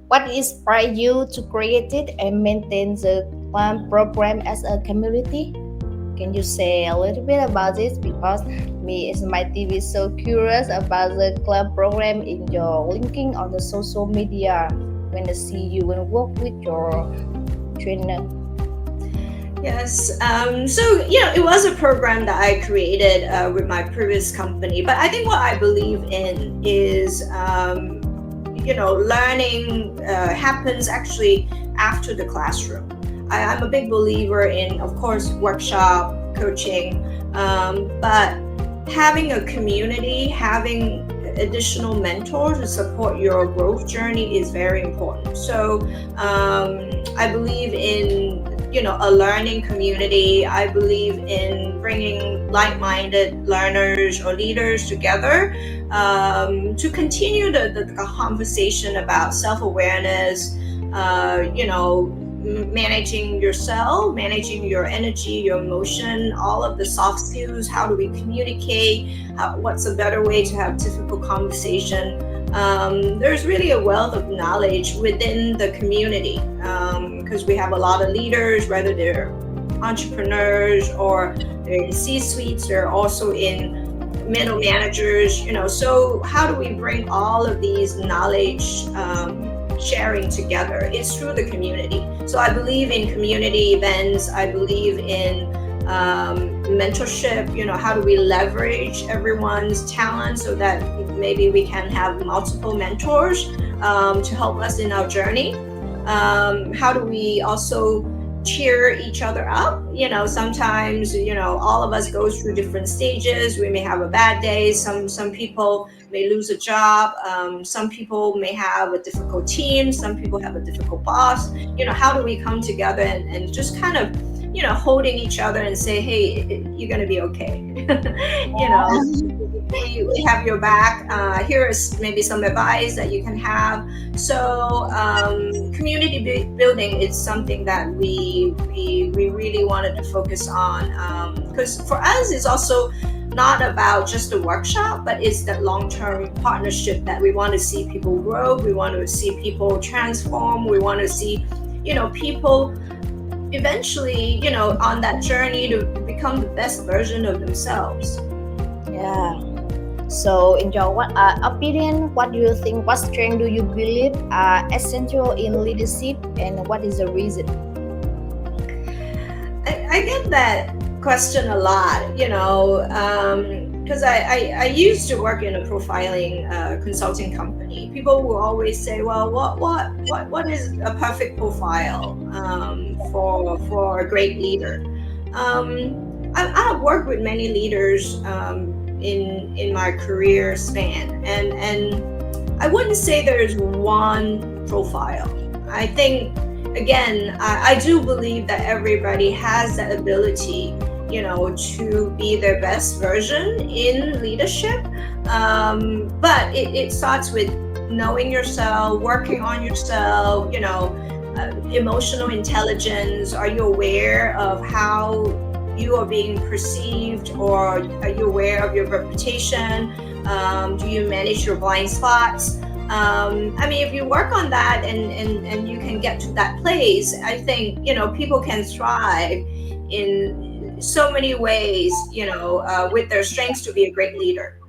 What inspired you to create it and maintain the program as a community? Can you say a little bit about this? Because me as my team is so curious about the club program in your linking on the social media when I see you and work with your trainer. Yes. It was a program that I created with my previous company. But I think what I believe in is, learning happens actually after the classroom. I'm a big believer in, of course, workshop, coaching, but having a community, having additional mentors to support your growth journey is very important. I believe in a learning community. I believe in bringing like-minded learners or leaders together to continue the conversation about self-awareness, managing yourself, managing your energy, your emotion, all of the soft skills. How do we communicate? What's a better way to have difficult conversation? There's really a wealth of knowledge within the community because we have a lot of leaders, whether they're entrepreneurs or they're in C-suites, they're also in middle managers. So how do we bring all of these knowledge sharing together? It's through the community. So I believe in community events. I believe in mentorship. How do we leverage everyone's talent so that maybe we can have multiple mentors to help us in our journey? How do we also cheer each other up? Sometimes all of us go through different stages. We may have a bad day. Some people may lose a job. Some people may have a difficult team. Some people have a difficult boss. How do we come together and just kind of holding each other and say, hey, you're going to be okay. you know we have your back. Here is maybe some advice that you can have. So community building is something that we really wanted to focus on, because for us it's also not about just a workshop, but it's that long-term partnership that we want to see people grow. We want to see people transform. We want to see people eventually on that journey to become the best version of themselves. Yeah. So, in your opinion, what do you think? What strength do you believe are essential in leadership, and what is the reason? I get that question a lot, because I used to work in a profiling consulting company. People will always say, well, what is a perfect profile for a great leader? I've worked with many leaders in my career span, and I wouldn't say there's one profile. I think, again, I do believe that everybody has that ability, to be their best version in leadership. But it starts with knowing yourself, working on yourself, emotional intelligence. Are you aware of how you are being perceived, or are you aware of your reputation? Do you manage your blind spots? If you work on that and you can get to that place, I think people can thrive in so many ways, with their strengths to be a great leader.